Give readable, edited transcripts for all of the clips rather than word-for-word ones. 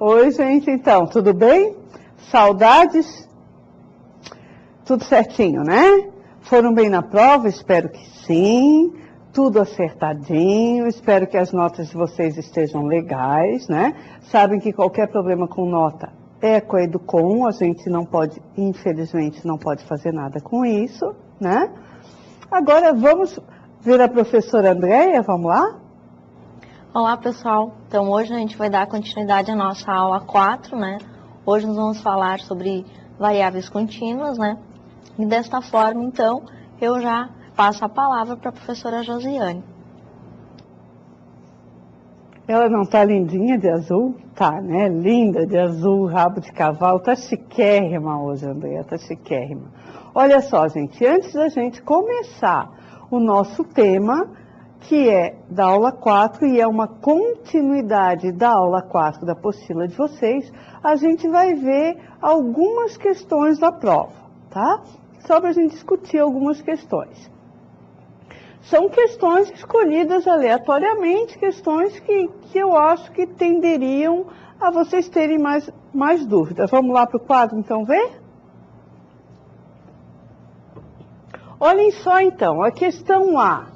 Oi, gente, então, tudo bem? Saudades? Tudo certinho, né? Foram bem na prova? Espero que sim. Tudo acertadinho. Espero que as notas de vocês estejam legais, né? Sabem que qualquer problema com nota é com a Educom. A gente não pode, infelizmente, não pode fazer nada com isso, né? Agora vamos ver a professora Andréia, vamos lá? Olá, pessoal. Então, hoje a gente vai dar continuidade à nossa aula 4, né? Hoje nós vamos falar sobre variáveis contínuas, né? E desta forma, então, eu já passo a palavra para a professora Josiane. Ela não tá lindinha de azul? Tá, né? Linda de azul, rabo de cavalo. Tá chiquérrima hoje, Andréia, tá chiquérrima. Olha só, gente, antes da gente começar o nosso tema, que é da aula 4 e é uma continuidade da aula 4 da apostila de vocês, a gente vai ver algumas questões da prova, tá? Só para a gente discutir algumas questões. São questões escolhidas aleatoriamente, questões que eu acho que tenderiam a vocês terem mais dúvidas. Vamos lá para o quadro, então, ver? Olhem só, então, a questão A.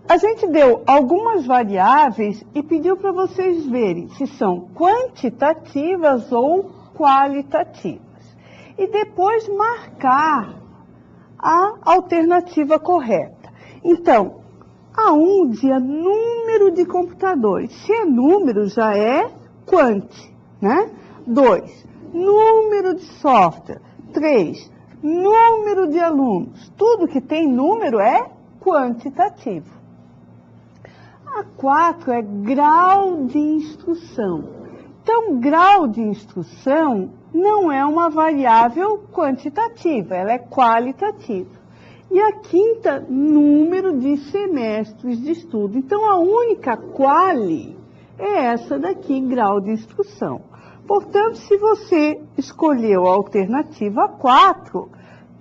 A gente deu algumas variáveis e pediu para vocês verem se são quantitativas ou qualitativas. E depois marcar a alternativa correta. Então, A1 dizia número de computadores. Se é número, já é quant, né? 2, número de software. 3, número de alunos. Tudo que tem número é quantitativo. A 4 é grau de instrução. Então, grau de instrução não é uma variável quantitativa, ela é qualitativa. E a quinta, número de semestres de estudo. Então, a única quali é essa daqui, grau de instrução. Portanto, se você escolheu a alternativa 4,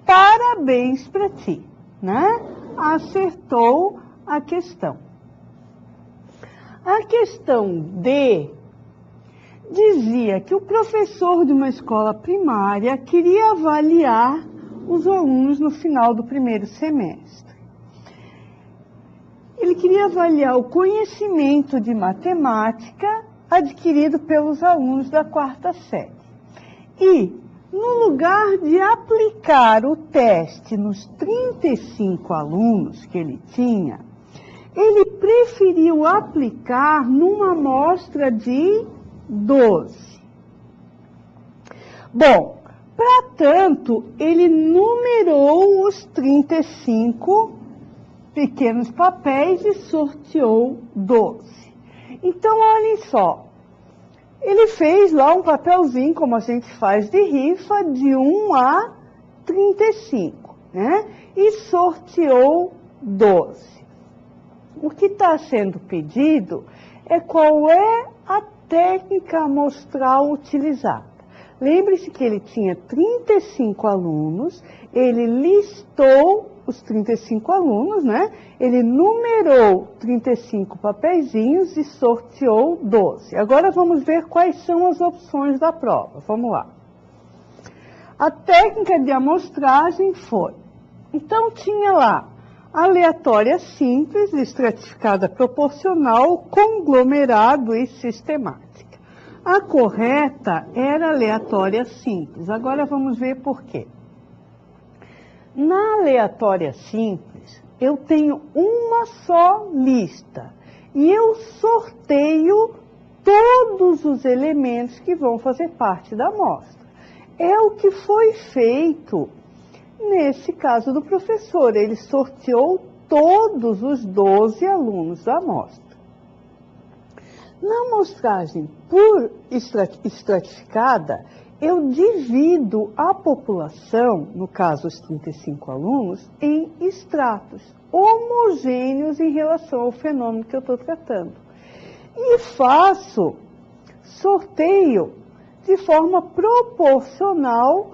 parabéns para ti, né? Acertou a questão. A questão D dizia que o professor de uma escola primária queria avaliar os alunos no final do primeiro semestre. Ele queria avaliar o conhecimento de matemática adquirido pelos alunos da quarta série. E, no lugar de aplicar o teste nos 35 alunos que ele tinha, ele preferiu aplicar numa amostra de 12. Bom, para tanto, ele numerou os 35 pequenos papéis e sorteou 12. Então, olhem só, ele fez lá um papelzinho, como a gente faz de rifa, de 1 a 35, né? E sorteou 12. O que está sendo pedido é qual é a técnica amostral utilizada. Lembre-se que ele tinha 35 alunos, ele listou os 35 alunos, né? Ele numerou 35 papeizinhos e sorteou 12. Agora vamos ver quais são as opções da prova. Vamos lá. A técnica de amostragem foi, então tinha lá, aleatória simples, estratificada proporcional, conglomerado e sistemática. A correta era aleatória simples. Agora vamos ver por quê. Na aleatória simples, eu tenho uma só lista e eu sorteio todos os elementos que vão fazer parte da amostra. É o que foi feito nesse caso do professor. Ele sorteou todos os 12 alunos da amostra. Na amostragem por estratificada, eu divido a população, no caso os 35 alunos, em estratos homogêneos em relação ao fenômeno que eu estou tratando. E faço sorteio de forma proporcional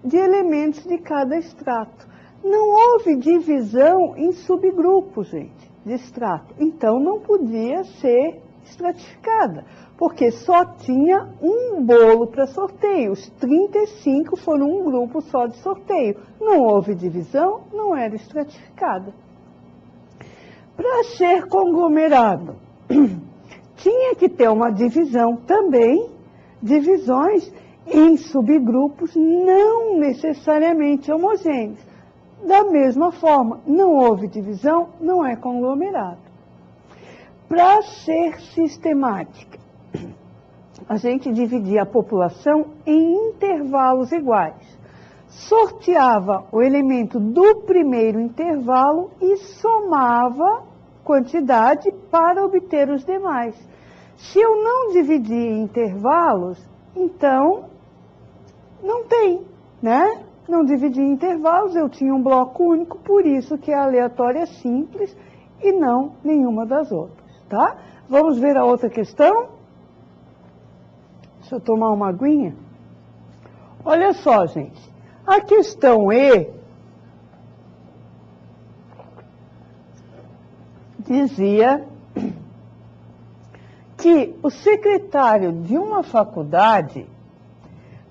de elementos de cada extrato. Não houve divisão em subgrupos, gente, de extrato. Então, não podia ser estratificada, porque só tinha um bolo para sorteio. Os 35 foram um grupo só de sorteio. Não houve divisão, não era estratificada. Para ser conglomerado, tinha que ter uma divisão também, divisões em subgrupos não necessariamente homogêneos. Da mesma forma, não houve divisão, não é conglomerado. Para ser sistemática, a gente dividia a população em intervalos iguais. Sorteava o elemento do primeiro intervalo e somava quantidade para obter os demais. Se eu não dividir em intervalos, então não tem, né? Não dividi em intervalos, eu tinha um bloco único, por isso que a aleatória é simples e não nenhuma das outras, tá? Vamos ver a outra questão? Deixa eu tomar uma aguinha. Olha só, gente. A questão E dizia que o secretário de uma faculdade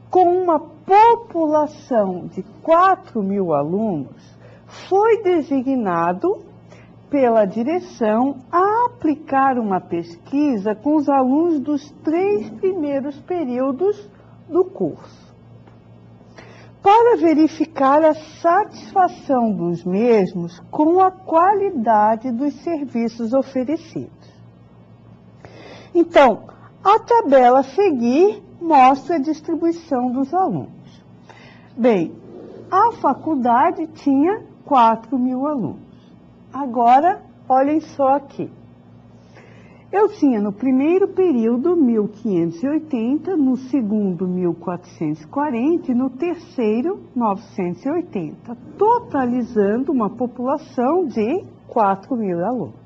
com uma população de 4.000 alunos foi designado pela direção a aplicar uma pesquisa com os alunos dos 3 primeiros períodos do curso, para verificar a satisfação dos mesmos com a qualidade dos serviços oferecidos. Então, a tabela a seguir mostra a distribuição dos alunos. Bem, a faculdade tinha 4.000 alunos. Agora, olhem só aqui. Eu tinha no primeiro período 1.580, no segundo 1.440 e no terceiro 980, totalizando uma população de 4.000 alunos.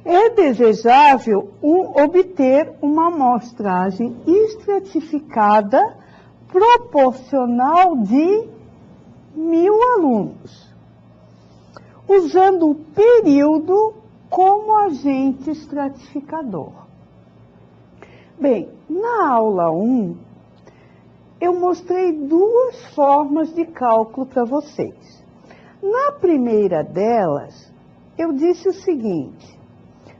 É desejável obter uma amostragem estratificada proporcional de 1.000 alunos, usando o período como agente estratificador. Bem, na aula 1, eu mostrei 2 formas de cálculo para vocês. Na primeira delas, eu disse o seguinte: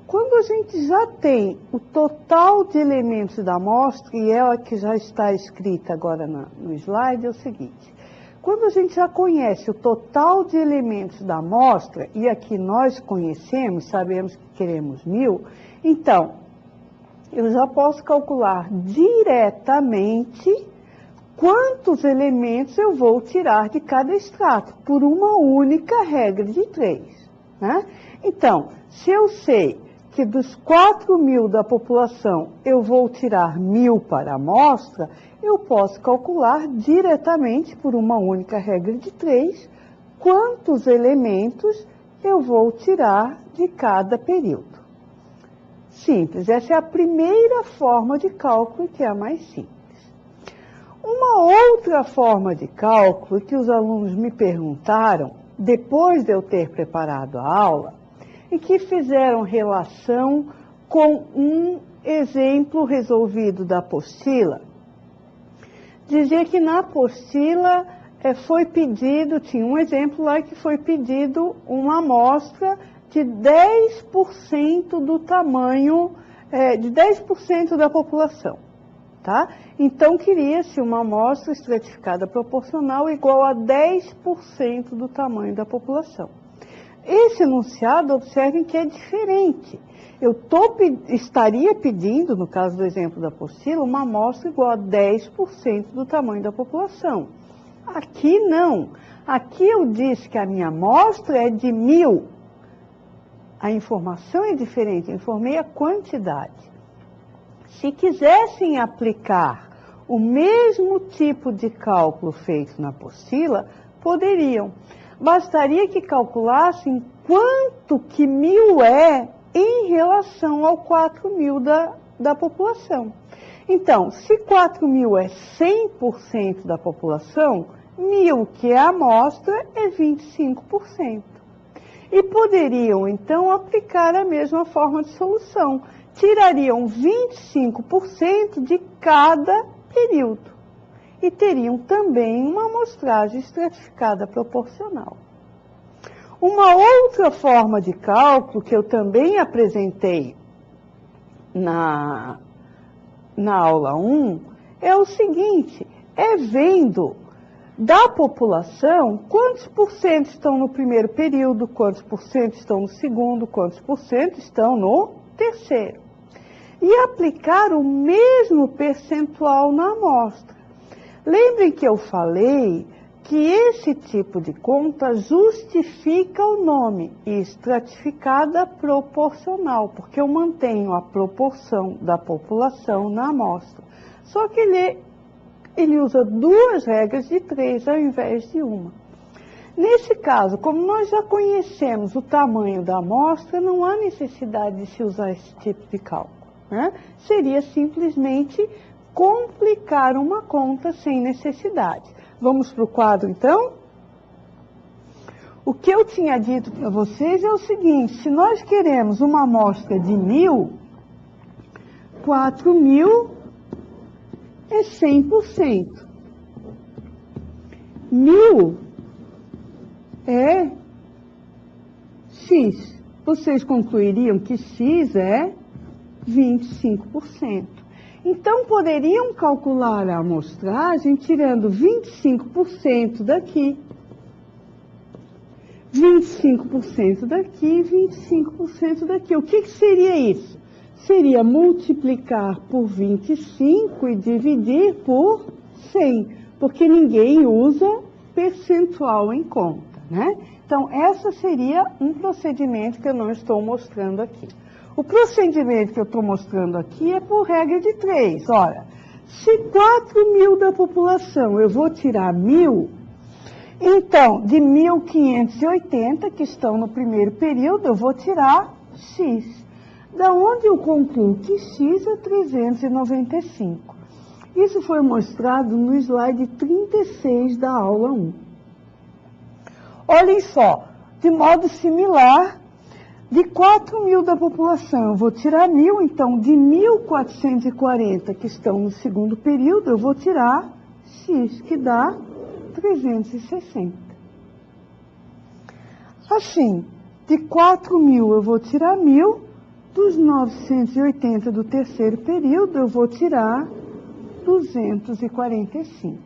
quando a gente já tem o total de elementos da amostra, e ela que já está escrita agora no slide, é o seguinte: quando a gente já conhece o total de elementos da amostra, e aqui nós conhecemos, sabemos que queremos 1.000, então, eu já posso calcular diretamente quantos elementos eu vou tirar de cada extrato, por uma única regra de 3. Né? Então, se eu sei que dos 4.000 da população eu vou tirar 1.000 para a amostra, eu posso calcular diretamente, por uma única regra de 3, quantos elementos eu vou tirar de cada período. Simples, essa é a primeira forma de cálculo, que é a mais simples. Uma outra forma de cálculo que os alunos me perguntaram, depois de eu ter preparado a aula, e que fizeram relação com um exemplo resolvido da apostila, dizia que na apostila foi pedido, tinha um exemplo lá que foi pedido uma amostra de 10% do tamanho, de 10% da população, tá? Então, queria-se uma amostra estratificada proporcional igual a 10% do tamanho da população. Esse enunciado, observem que é diferente. Eu estaria pedindo, no caso do exemplo da apostila, uma amostra igual a 10% do tamanho da população. Aqui não. Aqui eu disse que a minha amostra é de 1.000. A informação é diferente, eu informei a quantidade. Se quisessem aplicar o mesmo tipo de cálculo feito na apostila, poderiam. Bastaria que calculassem quanto que 1.000 é em relação ao 4.000 da população. Então, se 4.000 é 100% da população, 1.000, que é a amostra, é 25%. E poderiam, então, aplicar a mesma forma de solução, tirariam 25% de cada período e teriam também uma amostragem estratificada proporcional. Uma outra forma de cálculo que eu também apresentei na aula 1 é o seguinte, é vendo da população quantos por cento estão no primeiro período, quantos por cento estão no segundo, quantos por cento estão no terceiro. E aplicar o mesmo percentual na amostra. Lembrem que eu falei que esse tipo de conta justifica o nome estratificada proporcional, porque eu mantenho a proporção da população na amostra. Só que ele usa duas regras de 3 ao invés de uma. Nesse caso, como nós já conhecemos o tamanho da amostra, não há necessidade de se usar esse tipo de cálculo, né? Seria simplesmente complicar uma conta sem necessidade. Vamos para o quadro, então? O que eu tinha dito para vocês é o seguinte, se nós queremos uma amostra de 1.000, 4.000 é 100%. 1.000 é X. Vocês concluiriam que X é 25%. Então, poderiam calcular a amostragem tirando 25% daqui, 25% daqui, 25% daqui. O que seria isso? Seria multiplicar por 25 e dividir por 100, porque ninguém usa percentual em conta, né? Então, essa seria um procedimento que eu não estou mostrando aqui. O procedimento que eu estou mostrando aqui é por regra de 3. Ora, se 4.000 da população eu vou tirar 1.000, então, de 1.580 que estão no primeiro período, eu vou tirar X. Da onde eu concluo que X é 395. Isso foi mostrado no slide 36 da aula 1. Olhem só, de modo similar, de 4.000 da população, eu vou tirar 1.000, então de 1.440 que estão no segundo período, eu vou tirar X, que dá 360. Assim, de 4.000 eu vou tirar 1.000, dos 980 do terceiro período eu vou tirar 245.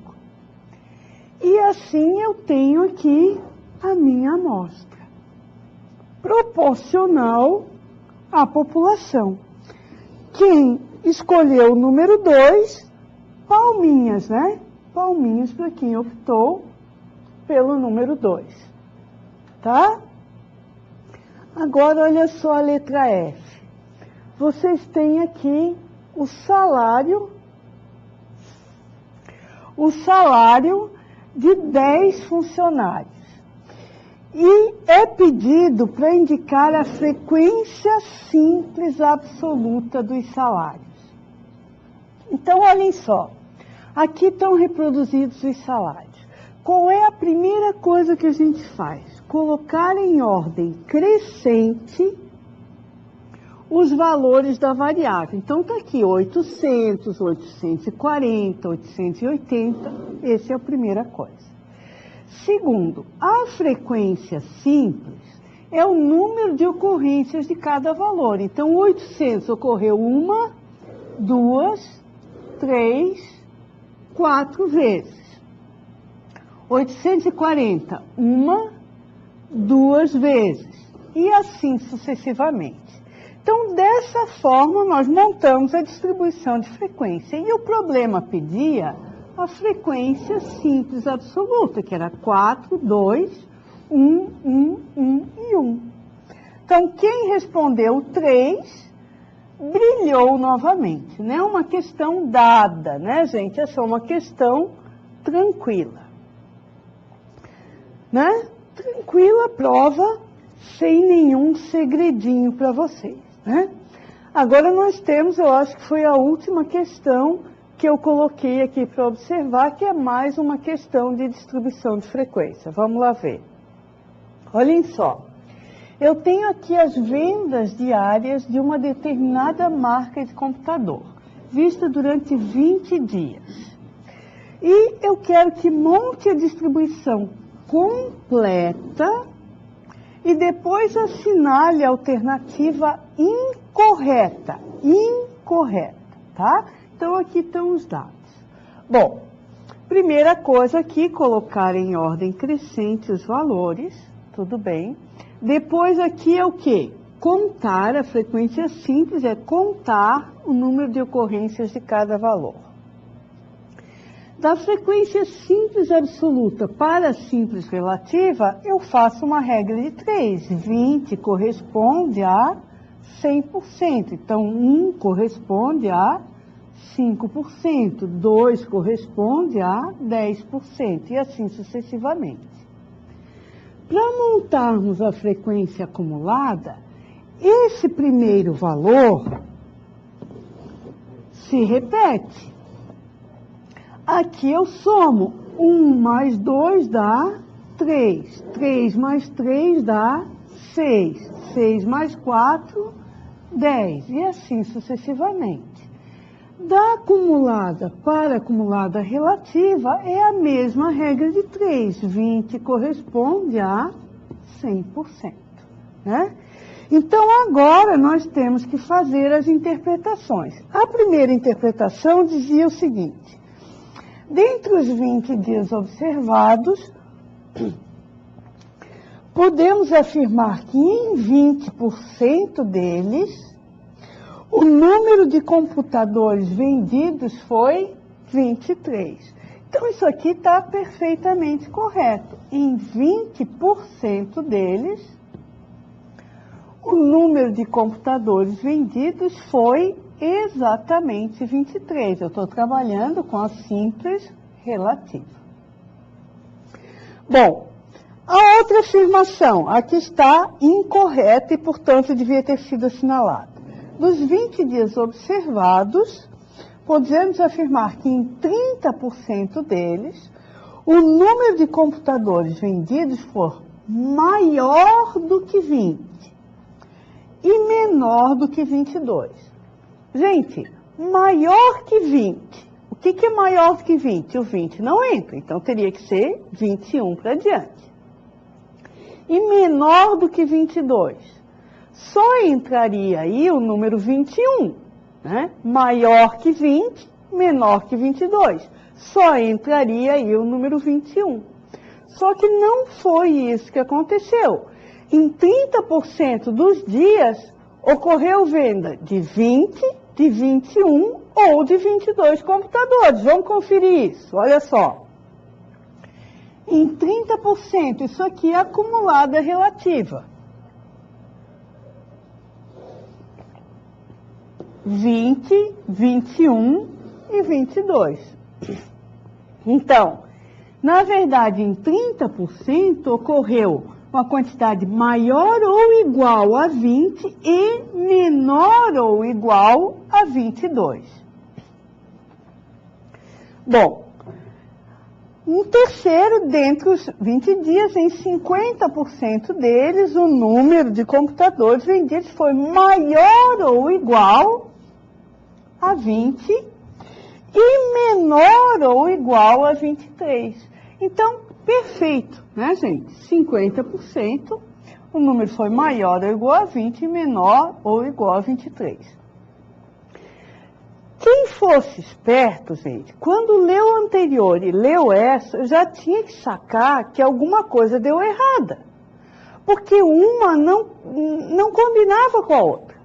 E assim eu tenho aqui a minha amostra, proporcional à população. Quem escolheu o número 2, palminhas, né? Palminhas para quem optou pelo número 2, tá? Agora, olha só a letra F. Vocês têm aqui o salário de 10 funcionários. E é pedido para indicar a frequência simples absoluta dos salários. Então, olhem só. Aqui estão reproduzidos os salários. Qual é a primeira coisa que a gente faz? Colocar em ordem crescente os valores da variável. Então, está aqui 800, 840, 880. Essa é a primeira coisa. Segundo, a frequência simples é o número de ocorrências de cada valor. Então, 800 ocorreu 1, 2, 3, 4 vezes. 840, 1, 2 vezes. E assim sucessivamente. Então, dessa forma, nós montamos a distribuição de frequência. E o problema pedia a frequência simples absoluta, que era 4, 2, 1, 1, 1 e 1. Então, quem respondeu 3, brilhou novamente. Não é uma questão dada, né, gente? É só uma questão tranquila. Né? Tranquila prova, sem nenhum segredinho para vocês, né? Agora nós temos, eu acho que foi a última questão que eu coloquei aqui para observar, que é mais uma questão de distribuição de frequência. Vamos lá ver. Olhem só. Eu tenho aqui as vendas diárias de uma determinada marca de computador, vista durante 20 dias. E eu quero que monte a distribuição completa e depois assinale a alternativa incorreta. Incorreta, tá? Então, aqui estão os dados. Bom, primeira coisa aqui, colocar em ordem crescente os valores, tudo bem. Depois aqui é o quê? Contar, a frequência simples é contar o número de ocorrências de cada valor. Da frequência simples absoluta para a simples relativa, eu faço uma regra de 3. 20 corresponde a 100%. Então, 1 corresponde a 5%, 2 corresponde a 10%, e assim sucessivamente. Para montarmos a frequência acumulada, esse primeiro valor se repete. Aqui eu somo 1 mais 2 dá 3, 3 mais 3 dá 6, 6 mais 4, 10, e assim sucessivamente. Da acumulada para acumulada relativa é a mesma regra de 3, 20 corresponde a 100%, né? Então, agora nós temos que fazer as interpretações. A primeira interpretação dizia o seguinte: dentre os 20 dias observados, podemos afirmar que em 20% deles, o número de computadores vendidos foi 23. Então, isso aqui está perfeitamente correto. Em 20% deles, o número de computadores vendidos foi exatamente 23. Eu estou trabalhando com a simples relativa. Bom, a outra afirmação, aqui está incorreta e, portanto, devia ter sido assinalada. Dos 20 dias observados, podemos afirmar que em 30% deles, o número de computadores vendidos foi maior do que 20 e menor do que 22. Gente, maior que 20. O que é maior do que 20? O 20 não entra, então teria que ser 21 para diante. E menor do que 22. Só entraria aí o número 21, né? Maior que 20, menor que 22. Só entraria aí o número 21. Só que não foi isso que aconteceu. Em 30% dos dias, ocorreu venda de 20, de 21 ou de 22 computadores. Vamos conferir isso, olha só. Em 30%, isso aqui é acumulada relativa. 20, 21 e 22. Então, na verdade, em 30% ocorreu uma quantidade maior ou igual a 20 e menor ou igual a 22. Bom, um terceiro, dentre os 20 dias, em 50% deles, o número de computadores vendidos foi maior ou igual a 20 e menor ou igual a 23. Então, perfeito, né, gente? 50%, o número foi maior ou igual a 20 e menor ou igual a 23. Quem fosse esperto, gente, quando leu o anterior e leu essa, já tinha que sacar que alguma coisa deu errada. Porque uma não combinava com a outra.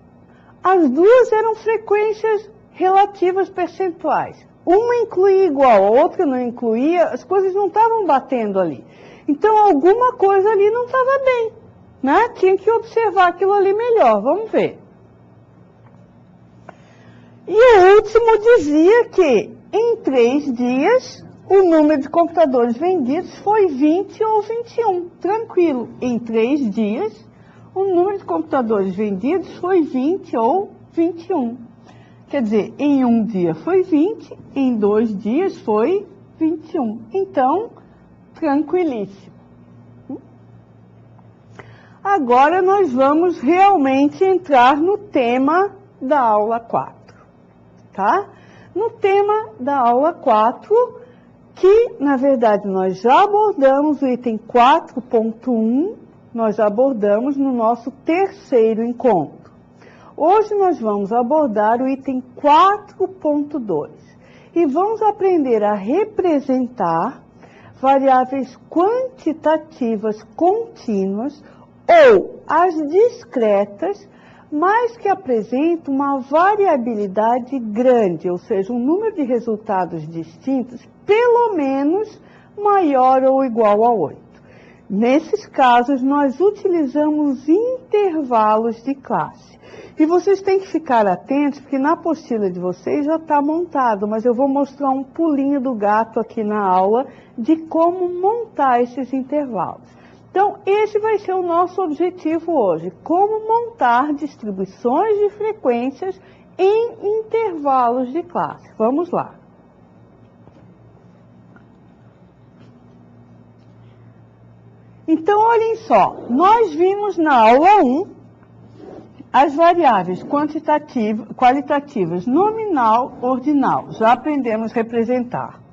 As duas eram frequências relativas percentuais. Uma incluía igual, a outra não incluía, as coisas não estavam batendo ali. Então, alguma coisa ali não estava bem, né? Tinha que observar aquilo ali melhor, vamos ver. E o último dizia que, em 3 dias, o número de computadores vendidos foi 20 ou 21. Tranquilo, em 3 dias, o número de computadores vendidos foi 20 ou 21. Quer dizer, em um dia foi 20, em 2 dias foi 21. Então, tranquilíssimo. Agora nós vamos realmente entrar no tema da aula 4, tá? No tema da aula 4, que na verdade nós já abordamos o item 4.1, nós já abordamos no nosso terceiro encontro. Hoje nós vamos abordar o item 4.2 e vamos aprender a representar variáveis quantitativas contínuas ou as discretas, mas que apresentam uma variabilidade grande, ou seja, um número de resultados distintos, pelo menos maior ou igual a 8. Nesses casos, nós utilizamos intervalos de classe. E vocês têm que ficar atentos, porque na apostila de vocês já está montado, mas eu vou mostrar um pulinho do gato aqui na aula de como montar esses intervalos. Então, esse vai ser o nosso objetivo hoje, como montar distribuições de frequências em intervalos de classe. Vamos lá. Então, olhem só, nós vimos na aula 1 as variáveis qualitativas nominal, ordinal. Já aprendemos a representar.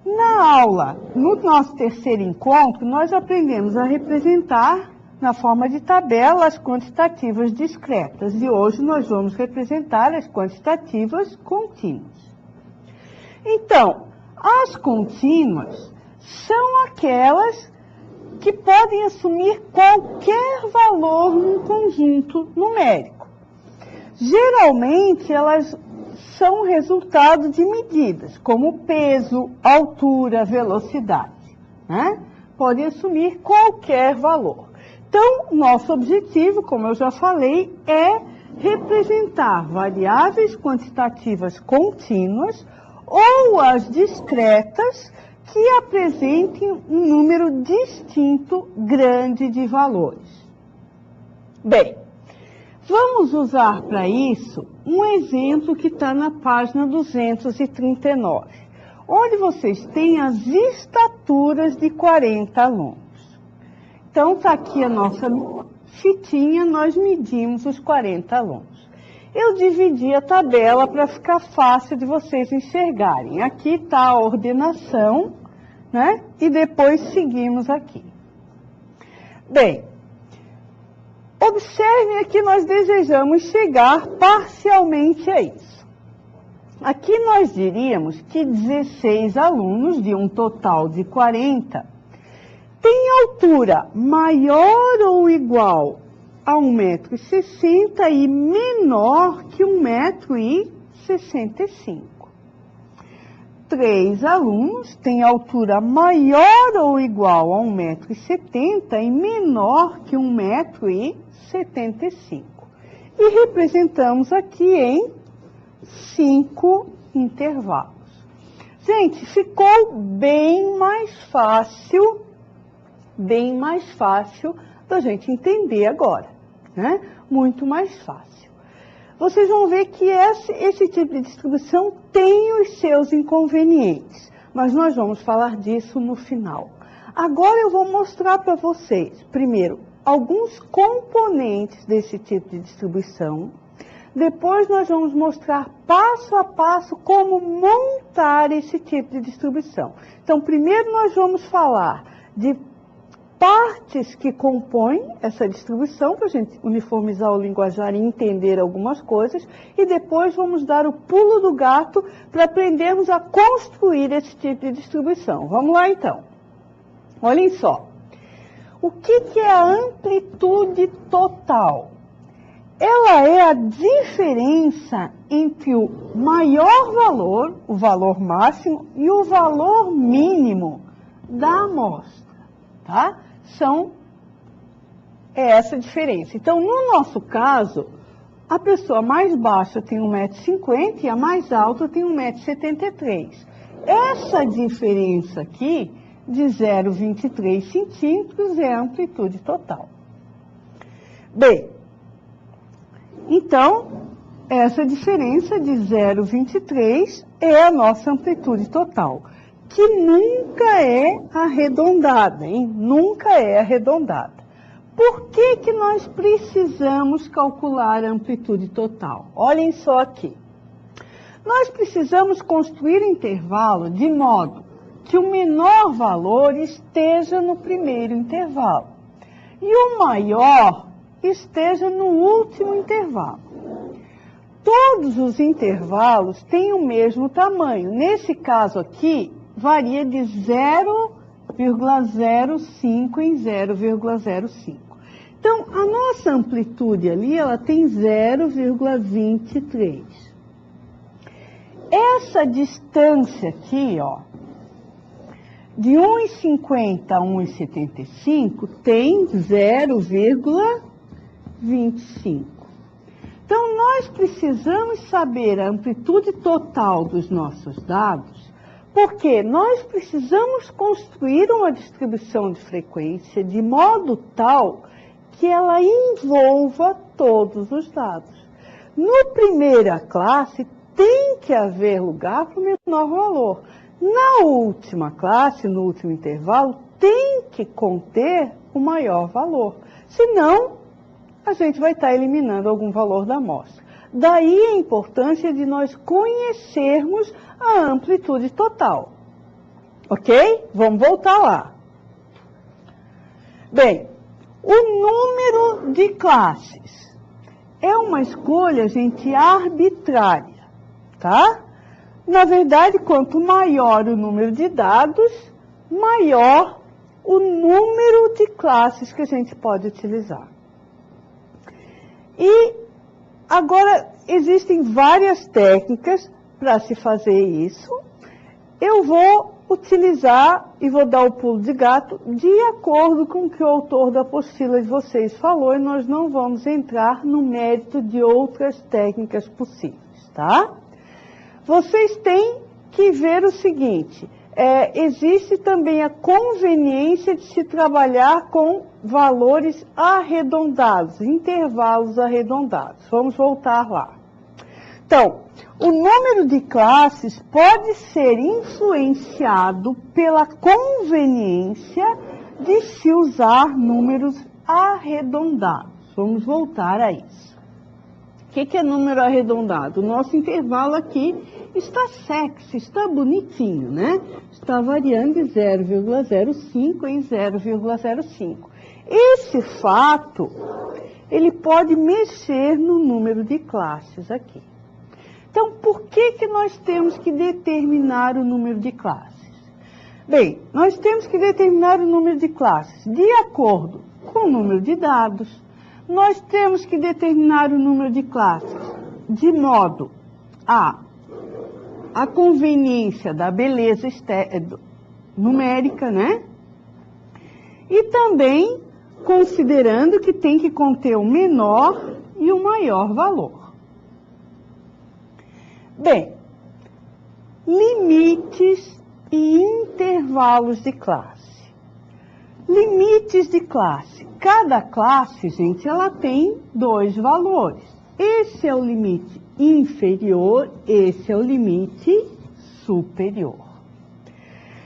Na aula, no nosso terceiro encontro, nós aprendemos a representar na forma de tabela as quantitativas discretas. E hoje nós vamos representar as quantitativas contínuas. Então, as contínuas são aquelas que podem assumir qualquer valor num conjunto numérico. Geralmente, elas são resultado de medidas, como peso, altura, velocidade, né? Podem assumir qualquer valor. Então, nosso objetivo, como eu já falei, é representar variáveis quantitativas contínuas ou as discretas que apresentem um número distinto grande de valores. Bem, vamos usar para isso um exemplo que está na página 239, onde vocês têm as estaturas de 40 alunos. Então, está aqui a nossa fitinha, nós medimos os 40 alunos. Eu dividi a tabela para ficar fácil de vocês enxergarem. Aqui está a ordenação, né? E depois seguimos aqui. Bem, observem que nós desejamos chegar parcialmente a isso. Aqui nós diríamos que 16 alunos, de um total de 40, têm altura maior ou igual a 1,60 m e menor que 1,65 m. 3 alunos têm altura maior ou igual a 1,70 m e menor que 1,75 m. E representamos aqui em 5 intervalos. Gente, ficou bem mais fácil da gente entender agora, né? Muito mais fácil. Vocês vão ver que esse tipo de distribuição tem os seus inconvenientes, mas nós vamos falar disso no final. Agora eu vou mostrar para vocês, primeiro, alguns componentes desse tipo de distribuição. Depois nós vamos mostrar passo a passo como montar esse tipo de distribuição. Então, primeiro nós vamos falar de partes que compõem essa distribuição, para a gente uniformizar o linguajar e entender algumas coisas, e depois vamos dar o pulo do gato para aprendermos a construir esse tipo de distribuição. Vamos lá, então. Olhem só. O que é a amplitude total? Ela é a diferença entre o maior valor, o valor máximo, e o valor mínimo da amostra, tá? É essa a diferença. Então, no nosso caso, a pessoa mais baixa tem 1,50 m e a mais alta tem 1,73 m. Essa diferença aqui, de 0,23 centímetros, é a amplitude total. Bem, então, essa diferença de 0,23 é a nossa amplitude total, que nunca é arredondada, hein? Nunca é arredondada. Por que que nós precisamos calcular a amplitude total? Olhem só aqui. Nós precisamos construir intervalo de modo que o menor valor esteja no primeiro intervalo e o maior esteja no último intervalo. Todos os intervalos têm o mesmo tamanho. Nesse caso aqui, varia de 0,05 em 0,05. Então, a nossa amplitude ali, ela tem 0,23. Essa distância aqui, ó, de 1,50 a 1,75 tem 0,25. Então, nós precisamos saber a amplitude total dos nossos dados, porque nós precisamos construir uma distribuição de frequência de modo tal que ela envolva todos os dados. No primeira classe, tem que haver lugar para o menor valor. Na última classe, no último intervalo, tem que conter o maior valor. Senão, a gente vai estar eliminando algum valor da amostra. Daí a importância de nós conhecermos a amplitude total. Ok? Vamos voltar lá. Bem, o número de classes é uma escolha, gente, arbitrária, tá? Na verdade, quanto maior o número de dados, maior o número de classes que a gente pode utilizar. E agora, existem várias técnicas para se fazer isso. Eu vou utilizar e vou dar o pulo de gato de acordo com o que o autor da apostila de vocês falou, e nós não vamos entrar no mérito de outras técnicas possíveis, tá? Vocês têm que ver o seguinte, existe também a conveniência de se trabalhar com valores arredondados, intervalos arredondados. Vamos voltar lá. Então, o número de classes pode ser influenciado pela conveniência de se usar números arredondados. Vamos voltar a isso. O que é número arredondado? O nosso intervalo aqui está sexy, está bonitinho, né? Está variando de 0,05 em 0,05. Esse fato, ele pode mexer no número de classes aqui. Então, por que nós temos que determinar o número de classes? Bem, nós temos que determinar o número de classes de acordo com o número de dados. Nós temos que determinar o número de classes de modo a conveniência da beleza numérica, né? E também considerando que tem que conter o menor e o maior valor. Bem, limites e intervalos de classe. Limites de classe. Cada classe, gente, ela tem dois valores. Esse é o limite inferior, esse é o limite superior.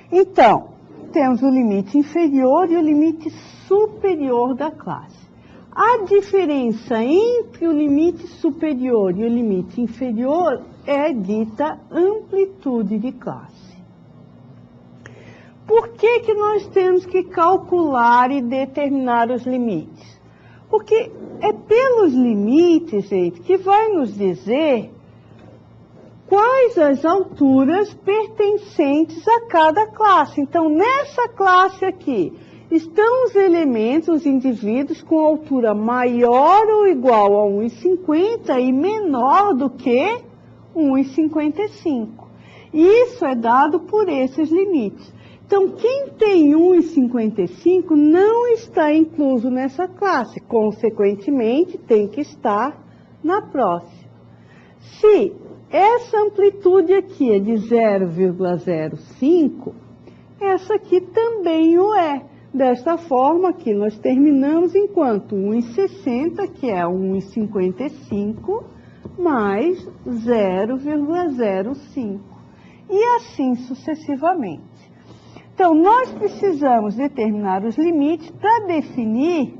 Então, temos o limite inferior e o limite superior da classe. A diferença entre o limite superior e o limite inferior é dita amplitude de classe. Por que nós temos que calcular e determinar os limites? Porque é pelos limites, gente, que vai nos dizer quais as alturas pertencentes a cada classe. Então, nessa classe aqui, estão os elementos, os indivíduos com altura maior ou igual a 1,50 e menor do que 1,55. Isso é dado por esses limites. Então, quem tem 1,55 não está incluso nessa classe. Consequentemente, tem que estar na próxima. Se essa amplitude aqui é de 0,05, essa aqui também o é. Desta forma, aqui nós terminamos enquanto 1,60, que é 1,55, mais 0,05. E assim sucessivamente. Então, nós precisamos determinar os limites para definir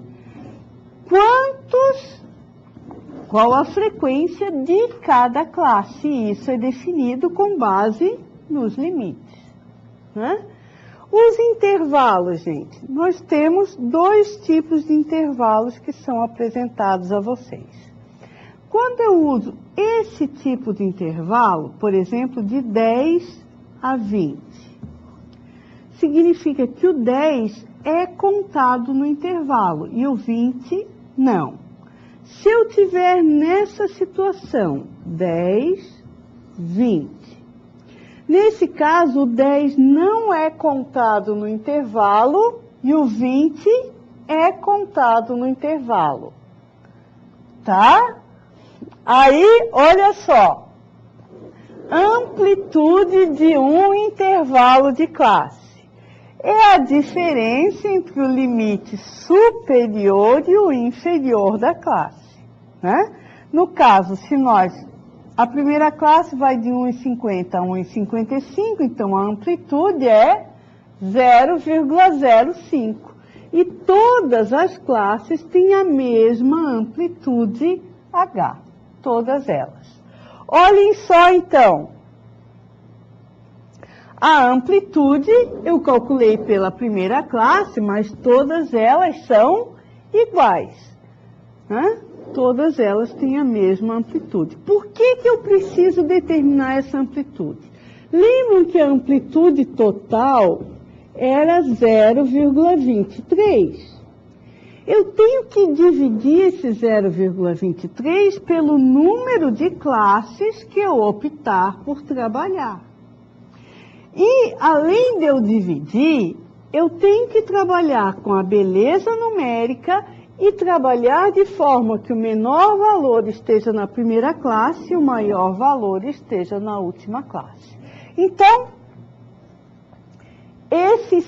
qual a frequência de cada classe. E isso é definido com base nos limites, né? Os intervalos, gente. Nós temos 2 tipos de intervalos que são apresentados a vocês. Quando eu uso esse tipo de intervalo, por exemplo, de 10 a 20, significa que o 10 é contado no intervalo e o 20 não. Se eu tiver nessa situação, 10, 20, nesse caso, o 10 não é contado no intervalo e o 20 é contado no intervalo. Tá? Aí, olha só. Amplitude de um intervalo de classe é a diferença entre o limite superior e o inferior da classe, né? No caso, se a primeira classe vai de 1,50 a 1,55, então a amplitude é 0,05. E todas as classes têm a mesma amplitude H, todas elas. Olhem só então, a amplitude eu calculei pela primeira classe, mas todas elas são iguais, né? Todas elas têm a mesma amplitude. Por que eu preciso determinar essa amplitude? Lembram que a amplitude total era 0,23. Eu tenho que dividir esse 0,23 pelo número de classes que eu optar por trabalhar. E, além de eu dividir, eu tenho que trabalhar com a beleza numérica e trabalhar de forma que o menor valor esteja na primeira classe e o maior valor esteja na última classe. Então, esses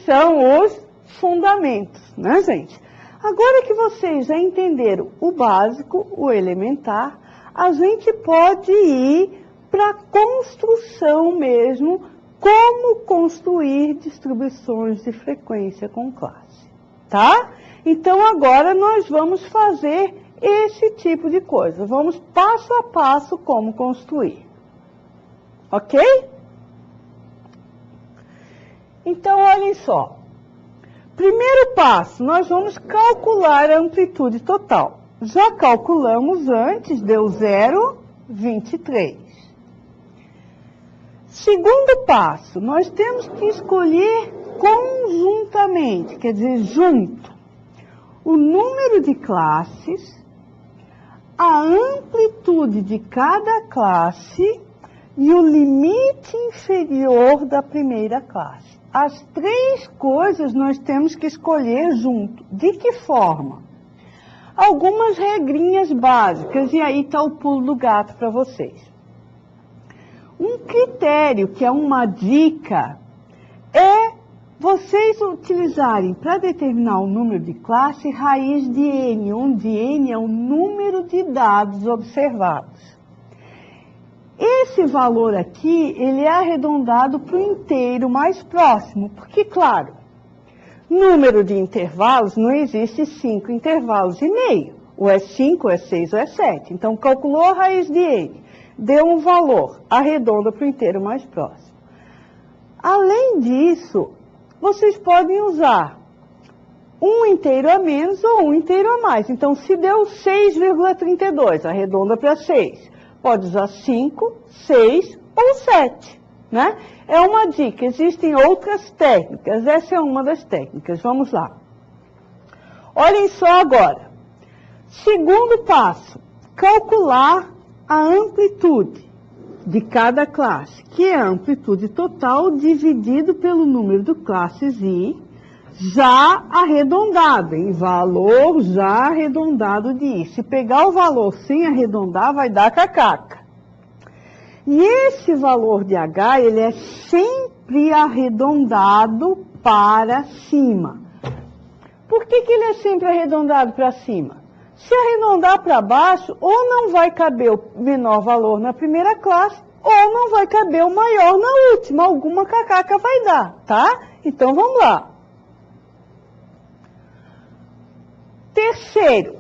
são os fundamentos, né, gente? Agora que vocês já entenderam o básico, o elementar, a gente pode ir para a construção mesmo, como construir distribuições de frequência com classe. Tá? Então, agora nós vamos fazer esse tipo de coisa. Vamos passo a passo como construir. Ok? Então, olhem só. Primeiro passo, nós vamos calcular a amplitude total. Já calculamos antes, deu 0,23. Segundo passo, nós temos que escolher conjuntamente, quer dizer, junto, o número de classes, a amplitude de cada classe e o limite inferior da primeira classe. As 3 coisas nós temos que escolher junto. De que forma? Algumas regrinhas básicas, e aí está o pulo do gato para vocês. Um critério, que é uma dica, é vocês utilizarem para determinar o número de classe raiz de n, onde n é o número de dados observados. Esse valor aqui, ele é arredondado para o inteiro mais próximo, porque, claro, número de intervalos, não existe 5 intervalos e meio. Ou é 5, ou é 6, ou é 7. Então, calculou a raiz de n, deu um valor, arredonda para o inteiro mais próximo. Além disso, vocês podem usar um inteiro a menos ou um inteiro a mais. Então, se deu 6,32, arredonda para 6. Pode usar 5, 6 ou 7, né? É uma dica, existem outras técnicas, essa é uma das técnicas. Vamos lá. Olhem só agora. Segundo passo, calcular a amplitude de cada classe, que é a amplitude total dividido pelo número de classes I, já arredondado, em valor já arredondado de I. Se pegar o valor sem arredondar, vai dar cacaca. E esse valor de H, ele é sempre arredondado para cima. Por que ele é sempre arredondado para cima? Se arredondar para baixo, ou não vai caber o menor valor na primeira classe, ou não vai caber o maior na última. Alguma cacaca vai dar, tá? Então, vamos lá. Terceiro,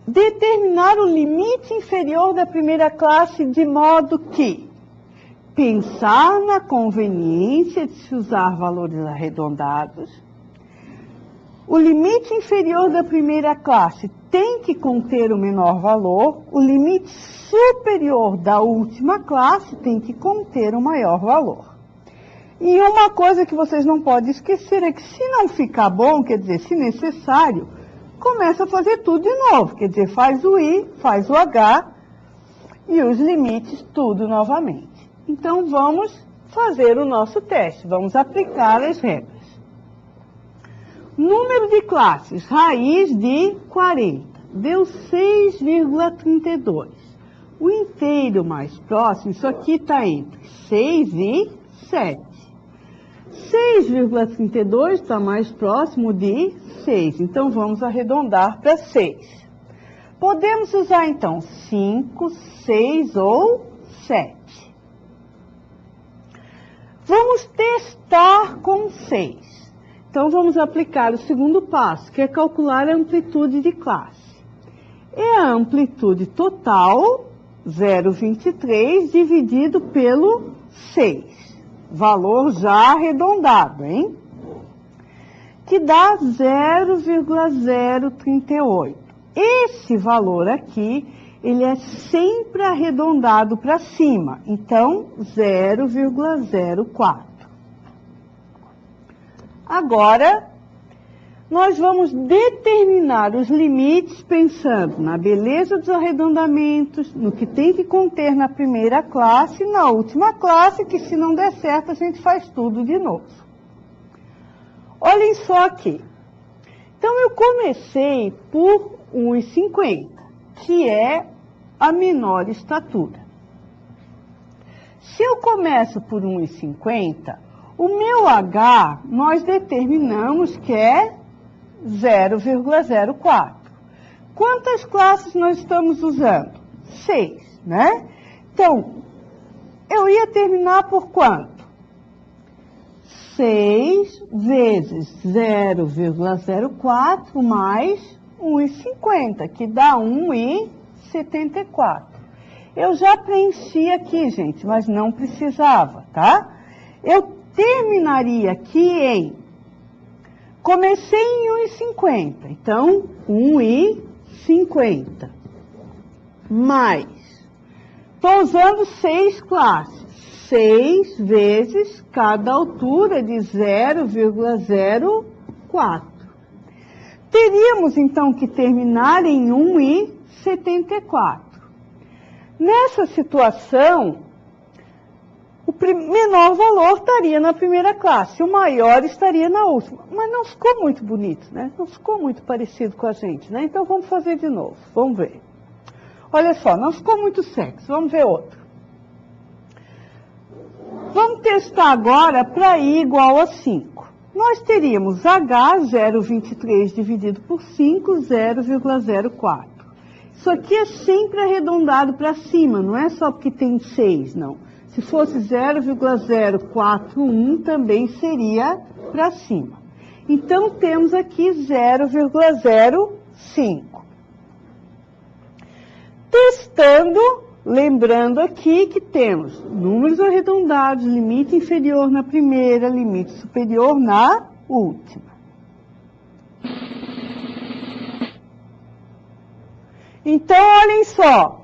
determinar o limite inferior da primeira classe de modo que pensar na conveniência de se usar valores arredondados. O limite inferior da primeira classe tem que conter o menor valor, o limite superior da última classe tem que conter o maior valor. E uma coisa que vocês não podem esquecer é que se não ficar bom, quer dizer, se necessário, começa a fazer tudo de novo. Quer dizer, faz o I, faz o H e os limites tudo novamente. Então, vamos fazer o nosso teste, vamos aplicar as regras. Número de classes, raiz de 40, deu 6,32. O inteiro mais próximo, isso aqui está entre 6 e 7. 6,32 está mais próximo de 6, então vamos arredondar para 6. Podemos usar, então, 5, 6 ou 7. Vamos testar com 6. Então, vamos aplicar o segundo passo, que é calcular a amplitude de classe. É a amplitude total, 0,23, dividido pelo 6. Valor já arredondado, hein? Que dá 0,038. Esse valor aqui, ele é sempre arredondado para cima. Então, 0,04. Agora, nós vamos determinar os limites pensando na beleza dos arredondamentos, no que tem que conter na primeira classe e na última classe, que se não der certo, a gente faz tudo de novo. Olhem só aqui. Então, eu comecei por 1,50, que é a menor estatura. Se eu começo por 1,50, o meu H, nós determinamos que é 0,04. Quantas classes nós estamos usando? 6, né? Então, eu ia terminar por quanto? 6 vezes 0,04 mais 1,50, que dá 1,74. Eu já preenchi aqui, gente, mas não precisava, tá? Eu terminaria aqui em... Comecei em 1,50, então 1,50. Mais, estou usando 6 classes. 6 vezes cada altura de 0,04. Teríamos, então, que terminar em 1,74. Nessa situação, o menor valor estaria na primeira classe, o maior estaria na última. Mas não ficou muito bonito, né? Não ficou muito parecido com a gente, né? Então, vamos fazer de novo, vamos ver. Olha só, não ficou muito sexy, vamos ver outro. Vamos testar agora para I igual a 5. Nós teríamos H, 0,23 dividido por 5, 0,04. Isso aqui é sempre arredondado para cima, não é só porque tem 6, não. Se fosse 0,041, também seria para cima. Então, temos aqui 0,05. Testando, lembrando aqui que temos números arredondados, limite inferior na primeira, limite superior na última. Então, olhem só.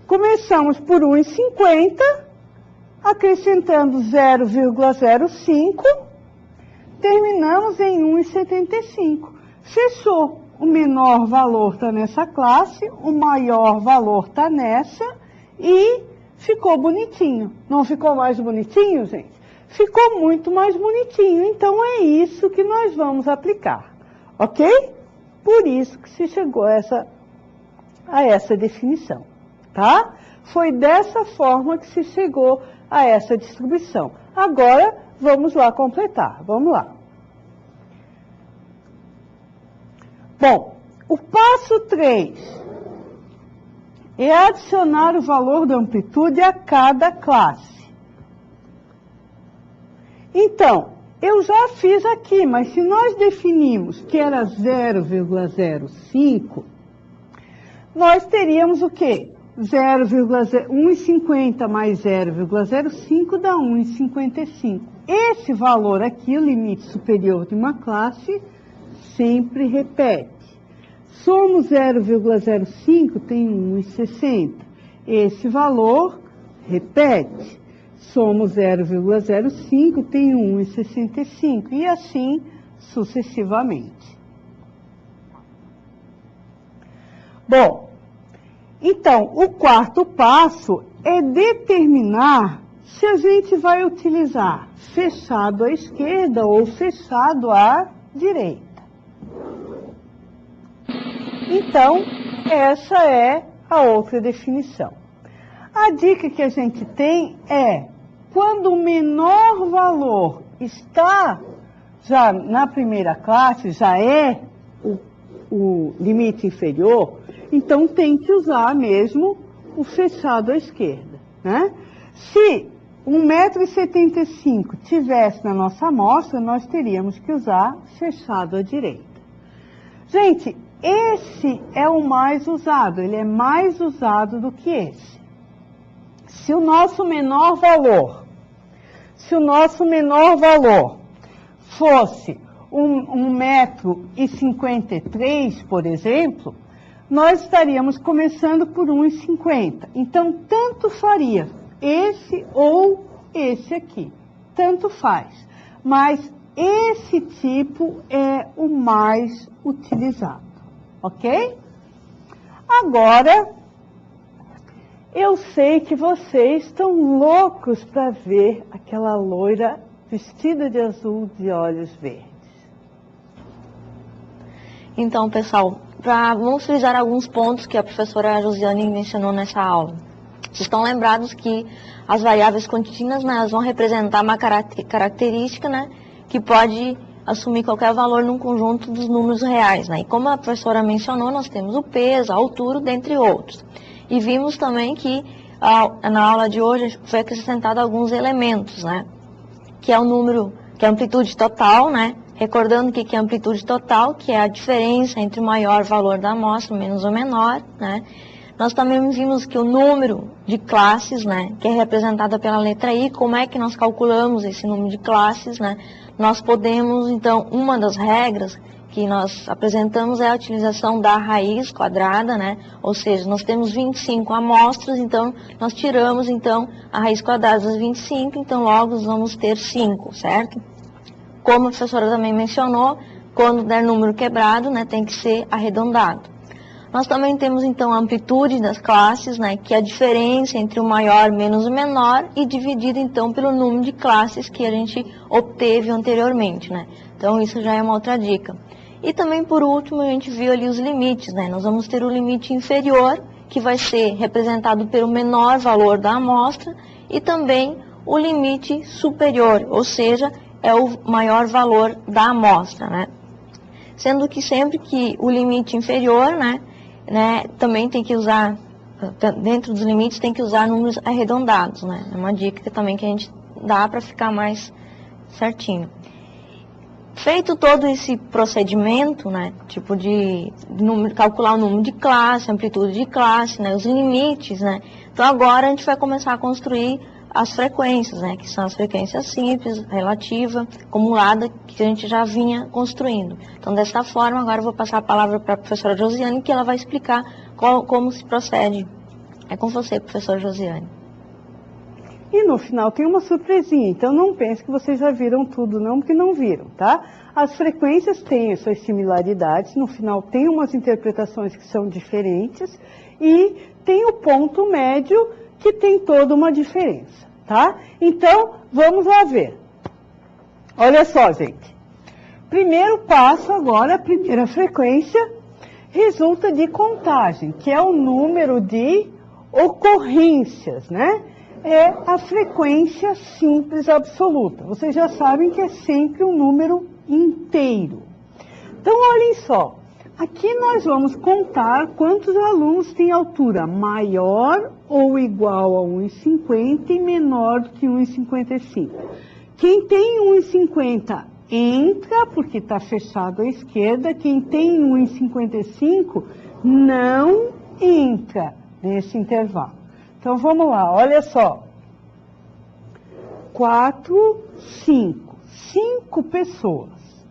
Começamos por 1,50, acrescentando 0,05, terminamos em 1,75. Fechou. O menor valor está nessa classe, o maior valor está nessa e ficou bonitinho. Não ficou mais bonitinho, gente? Ficou muito mais bonitinho. Então, é isso que nós vamos aplicar, ok? Por isso que se chegou a essa definição, tá? Foi dessa forma que se chegou a essa distribuição. Agora, vamos lá completar. Vamos lá. Bom, o passo 3 é adicionar o valor da amplitude a cada classe. Então, eu já fiz aqui, mas se nós definimos que era 0,05, nós teríamos o quê? 1,50 mais 0,05 dá 1,55. Esse valor aqui, o limite superior de uma classe, sempre repete. Somos 0,05, tem 1,60. Esse valor repete. Somos 0,05, tem 1,65. E assim sucessivamente. Bom, então, o quarto passo é determinar se a gente vai utilizar fechado à esquerda ou fechado à direita. Então, essa é a outra definição. A dica que a gente tem é, quando o menor valor está já na primeira classe, já é o limite inferior, então tem que usar mesmo o fechado à esquerda, né? Se 1,75 m tivesse na nossa amostra, nós teríamos que usar fechado à direita. Gente, esse é o mais usado, ele é mais usado do que esse. Se o nosso menor valor fosse 1,53 m, por exemplo, nós estaríamos começando por 1,50. Então, tanto faria esse ou esse aqui. Tanto faz. Mas esse tipo é o mais utilizado. Ok? Agora, eu sei que vocês estão loucos para ver aquela loira vestida de azul de olhos verdes. Então, pessoal, vamos frisar alguns pontos que a professora Josiane mencionou nessa aula. Vocês estão lembrados que as variáveis contínuas, né, elas vão representar uma característica, né, que pode assumir qualquer valor num conjunto dos números reais, né? E como a professora mencionou, nós temos o peso, a altura, dentre outros. E vimos também que na aula de hoje foi acrescentado alguns elementos, né? Que é o número, que é a amplitude total, né? Recordando que é a amplitude total, que é a diferença entre o maior valor da amostra menos o menor, né? Nós também vimos que o número de classes, né, que é representada pela letra I, como é que nós calculamos esse número de classes, né? Nós podemos, então, uma das regras que nós apresentamos é a utilização da raiz quadrada, né? Ou seja, nós temos 25 amostras, então nós tiramos, então, a raiz quadrada das 25, então logo nós vamos ter 5, certo? Como a professora também mencionou, quando der número quebrado, né, tem que ser arredondado. Nós também temos, então, a amplitude das classes, né, que é a diferença entre o maior menos o menor e dividido, então, pelo número de classes que a gente obteve anteriormente, né. Então, isso já é uma outra dica. E também, por último, a gente viu ali os limites, né. Nós vamos ter o limite inferior, que vai ser representado pelo menor valor da amostra, e também o limite superior, ou seja, é o maior valor da amostra, né. Sendo que sempre que o limite inferior, né, também tem que usar, dentro dos limites, tem que usar números arredondados, né? É uma dica também que a gente dá para ficar mais certinho. Feito todo esse procedimento, né, tipo de calcular o número de classe, amplitude de classe, né, os limites, né? Então agora a gente vai começar a construir as frequências, né, que são as frequências simples, relativa, acumulada, que a gente já vinha construindo. Então, dessa forma, agora eu vou passar a palavra para a professora Josiane, que ela vai explicar como se procede. É com você, professora Josiane. E no final tem uma surpresinha, então não pense que vocês já viram tudo, não, porque não viram, tá? As frequências têm as suas similaridades, no final tem umas interpretações que são diferentes, e tem o ponto médio, que tem toda uma diferença, tá? Então, vamos lá ver. Olha só, gente. Primeiro passo agora, a primeira frequência, resulta de contagem, que é o número de ocorrências, né? É a frequência simples absoluta. Vocês já sabem que é sempre um número inteiro. Então, olhem só. Aqui nós vamos contar quantos alunos têm altura maior ou igual a 1,50 e menor do que 1,55. Quem tem 1,50 entra, porque está fechado à esquerda. Quem tem 1,55 não entra nesse intervalo. Então, vamos lá, olha só. 4, 5. 5 pessoas.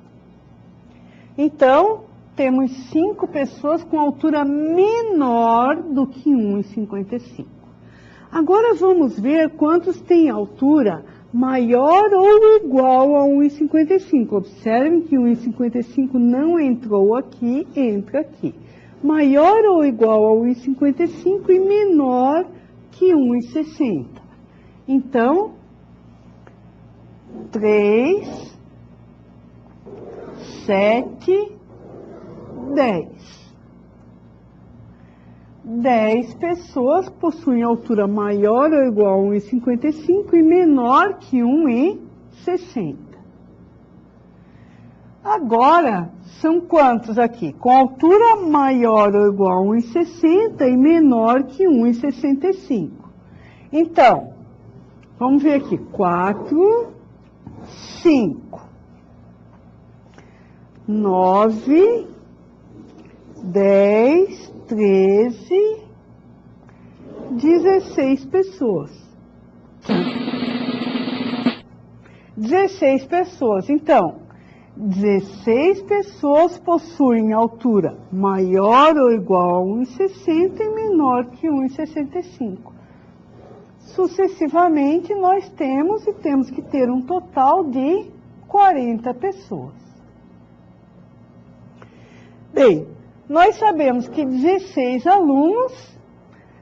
Então, temos 5 pessoas com altura menor do que 1,55. Agora, vamos ver quantos têm altura maior ou igual a 1,55. Observem que 1,55 não entrou aqui, entra aqui. Maior ou igual a 1,55 e menor que 1,60. Então, 3, 7, 10. 10 pessoas possuem altura maior ou igual a 1,55 e menor que 1,60. Agora, são quantos aqui? Com altura maior ou igual a 1,60 e menor que 1,65. Então, vamos ver aqui. 4, 5, 9, 10, 13, 16 pessoas. 16 pessoas. Então, 16 pessoas possuem altura maior ou igual a 1,60 e menor que 1,65. Sucessivamente, nós temos que ter um total de 40 pessoas. Bem, nós sabemos que 16 alunos,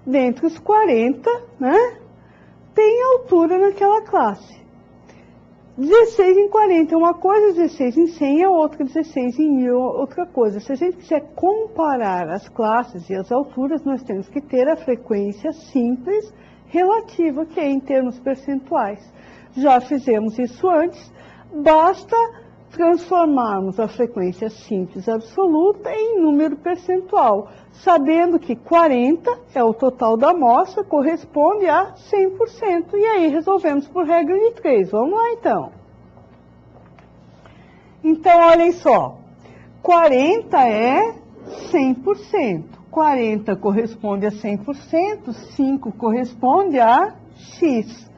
dentre os 40, né, tem altura naquela classe. 16 em 40 é uma coisa, 16 em 100 é outra, 16 em 1000 é outra coisa. Se a gente quiser comparar as classes e as alturas, nós temos que ter a frequência simples relativa, que é em termos percentuais. Já fizemos isso antes, basta transformarmos a frequência simples absoluta em número percentual, sabendo que 40 é o total da amostra, corresponde a 100%. E aí resolvemos por regra de 3. Vamos lá, então. Então, olhem só. 40 é 100%. 40 corresponde a 100%, 5 corresponde a X.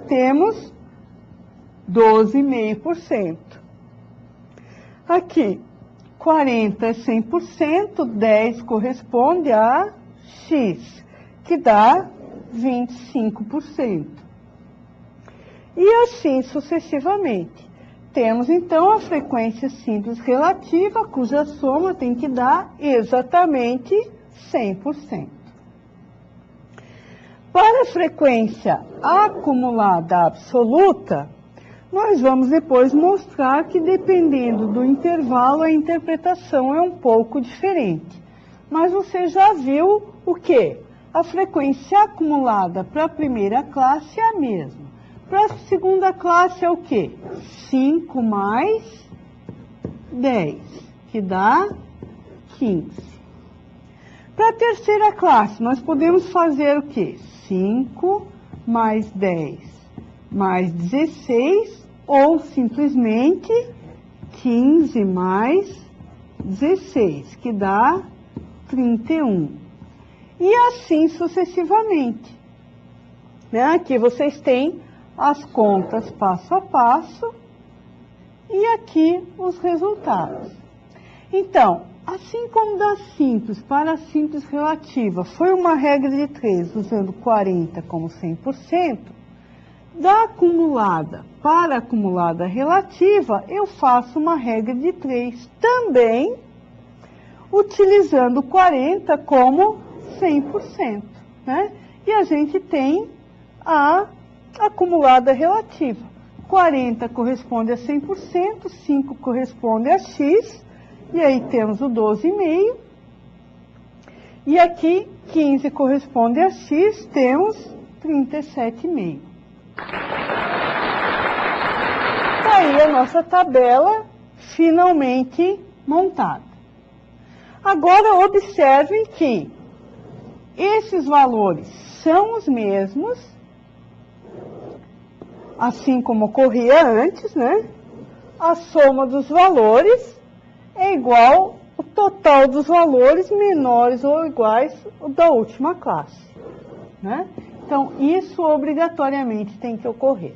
Temos 12,5%. Aqui, 40 é 100%, 10 corresponde a X, que dá 25%. E assim sucessivamente. Temos, então, a frequência simples relativa, cuja soma tem que dar exatamente 100%. Para a frequência acumulada absoluta, nós vamos depois mostrar que, dependendo do intervalo, a interpretação é um pouco diferente. Mas você já viu o quê? A frequência acumulada para a primeira classe é a mesma. Para a segunda classe é o quê? 5 mais 10, que dá 15. Para a terceira classe, nós podemos fazer o quê? 5 mais 10 mais 16, ou simplesmente 15 mais 16, que dá 31. E assim sucessivamente. Né? Aqui vocês têm as contas passo a passo e aqui os resultados. Então, assim como da simples para a simples relativa foi uma regra de 3, usando 40 como 100%, da acumulada para a acumulada relativa, eu faço uma regra de 3 também, utilizando 40 como 100%. Né? E a gente tem a acumulada relativa. 40 corresponde a 100%, 5 corresponde a X, e aí temos o 12,5. E aqui, 15 corresponde a X, temos 37,5. Está aí a nossa tabela finalmente montada. Agora, observem que esses valores são os mesmos assim como ocorria antes, né? A soma dos valores é igual ao total dos valores menores ou iguais ao da última classe, né? Então, isso obrigatoriamente tem que ocorrer.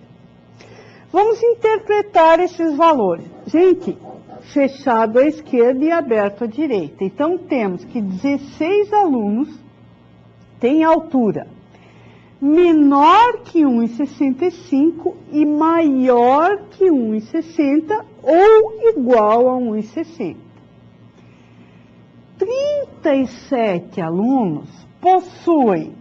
Vamos interpretar esses valores. Gente, fechado à esquerda e aberto à direita. Então, temos que 16 alunos têm altura menor que 1,65 e maior que 1,60 ou igual a 1,60. 37 alunos possuem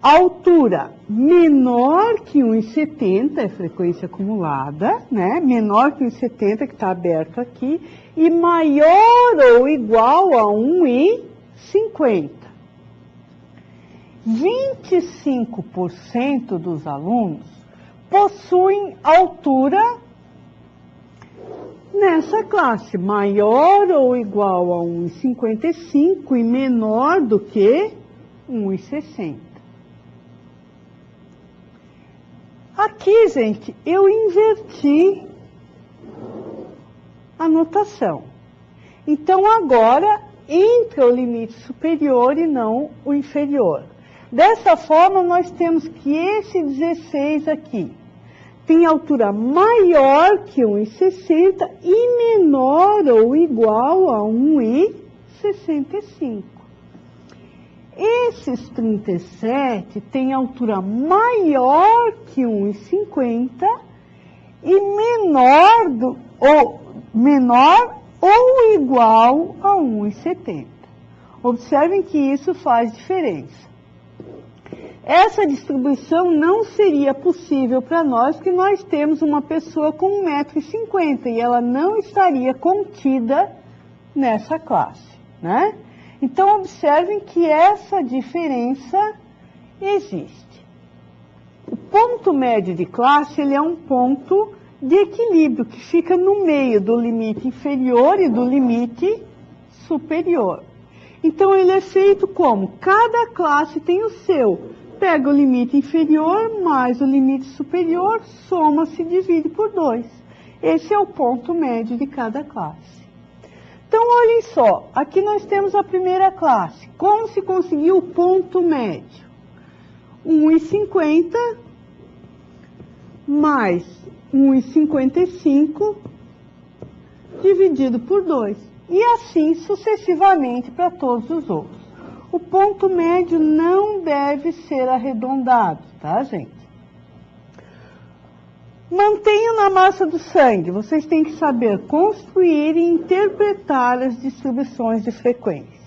altura menor que 1,70, é frequência acumulada, né? Menor que 1,70, que está aberto aqui, e maior ou igual a 1,50. 25% dos alunos possuem altura nessa classe, maior ou igual a 1,55 e menor do que 1,60. Aqui, gente, eu inverti a notação. Então, agora, entra o limite superior e não o inferior. Dessa forma, nós temos que esse 16 aqui tem altura maior que 1,60 e menor ou igual a 1,65. Esses 37 têm altura maior que 1,50 e menor ou igual a 1,70. Observem que isso faz diferença. Essa distribuição não seria possível para nós, porque nós temos uma pessoa com 1,50 m e ela não estaria contida nessa classe, né? Então, observem que essa diferença existe. O ponto médio de classe, ele é um ponto de equilíbrio, que fica no meio do limite inferior e do limite superior. Então, ele é feito como? Cada classe tem o seu. Pega o limite inferior mais o limite superior, soma-se e divide por 2. Esse é o ponto médio de cada classe. Então, olhem só, aqui nós temos a primeira classe. Como se conseguiu o ponto médio? 1,50 mais 1,55 dividido por 2. E assim sucessivamente para todos os outros. O ponto médio não deve ser arredondado, tá, gente? Mantenham na massa do sangue. Vocês têm que saber construir e interpretar as distribuições de frequência.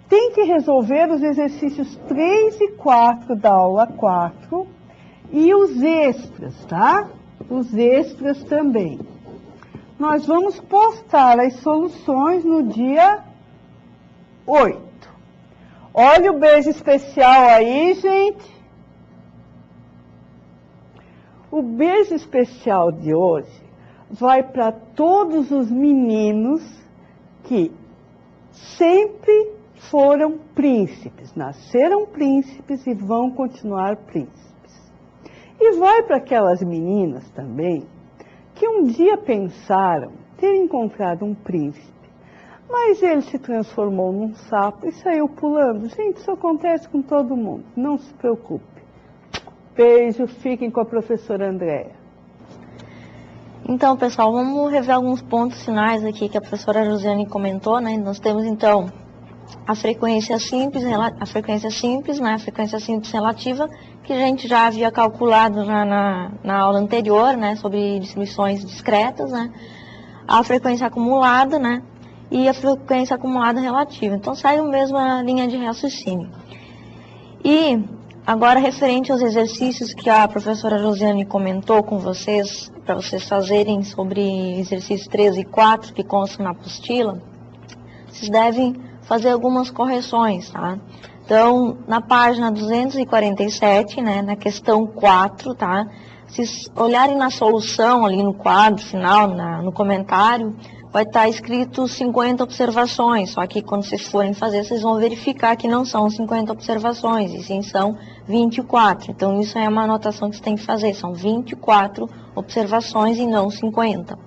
Tem que resolver os exercícios 3 e 4 da aula 4 e os extras, tá? Os extras também. Nós vamos postar as soluções no dia 8. Olha o beijo especial aí, gente. O beijo especial de hoje vai para todos os meninos que sempre foram príncipes, nasceram príncipes e vão continuar príncipes. E vai para aquelas meninas também que um dia pensaram ter encontrado um príncipe, mas ele se transformou num sapo e saiu pulando. Gente, isso acontece com todo mundo, não se preocupe. Beijo, fiquem com a professora Andréa. Então, pessoal, vamos rever alguns pontos finais aqui que a professora Josiane comentou, né? Nós temos, então, a frequência simples, né? A frequência simples relativa, que a gente já havia calculado na aula anterior, né? Sobre distribuições discretas, né? A frequência acumulada, né? E a frequência acumulada relativa. Então, segue a mesma linha de raciocínio. E agora, referente aos exercícios que a professora Josiane comentou com vocês, para vocês fazerem sobre exercícios 3 e 4, que constam na apostila, vocês devem fazer algumas correções, tá? Então, na página 247, né, na questão 4, tá? Se olharem na solução, ali no quadro final, no comentário, vai estar escrito 50 observações, só que quando vocês forem fazer, vocês vão verificar que não são 50 observações, e sim são 24. Então, isso é uma anotação que você tem que fazer, são 24 observações e não 50.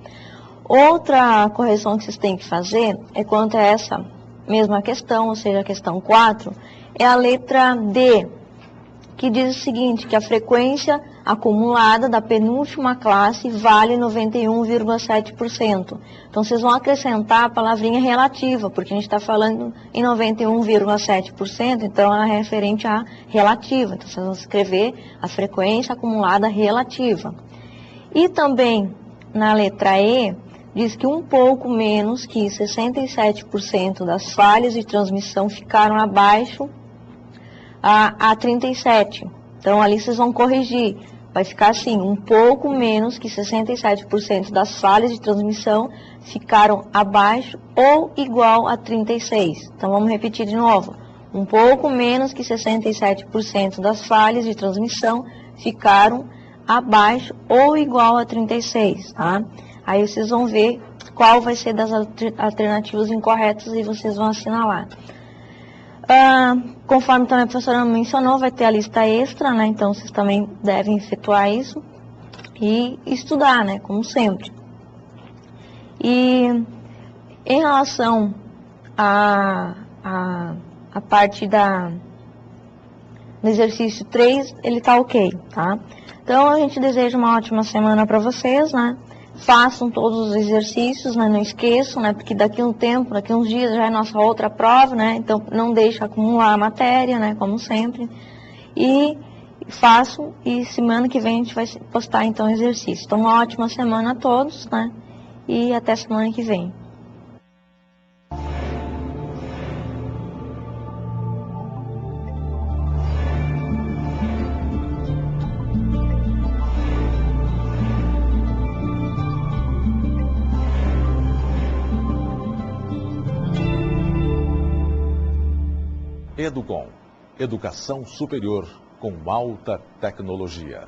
Outra correção que vocês têm que fazer é quanto a essa mesma questão, ou seja, a questão 4, é a letra D, que diz o seguinte, que a frequência acumulada da penúltima classe vale 91,7%. Então, vocês vão acrescentar a palavrinha relativa, porque a gente está falando em 91,7%, então ela é referente à relativa. Então, vocês vão escrever a frequência acumulada relativa. E também, na letra E, diz que um pouco menos que 67% das falhas de transmissão ficaram abaixo a 37. Então, ali vocês vão corrigir. Vai ficar assim, um pouco menos que 67% das falhas de transmissão ficaram abaixo ou igual a 36. Então, vamos repetir de novo. Um pouco menos que 67% das falhas de transmissão ficaram abaixo ou igual a 36, tá? Aí vocês vão ver qual vai ser das alternativas incorretas e vocês vão assinalar. Conforme também a professora mencionou, vai ter a lista extra, né? Então, vocês também devem efetuar isso e estudar, né? Como sempre. E em relação à parte do exercício 3, ele está ok, tá? Então, a gente deseja uma ótima semana para vocês, né? Façam todos os exercícios, né? Não esqueçam, né? Porque daqui a um tempo, daqui a uns dias já é nossa outra prova, né? Então, não deixe acumular a matéria, né? Como sempre. E façam, e semana que vem a gente vai postar, então, o exercício. Então, uma ótima semana a todos, né? E até semana que vem. Educom, educação superior com alta tecnologia.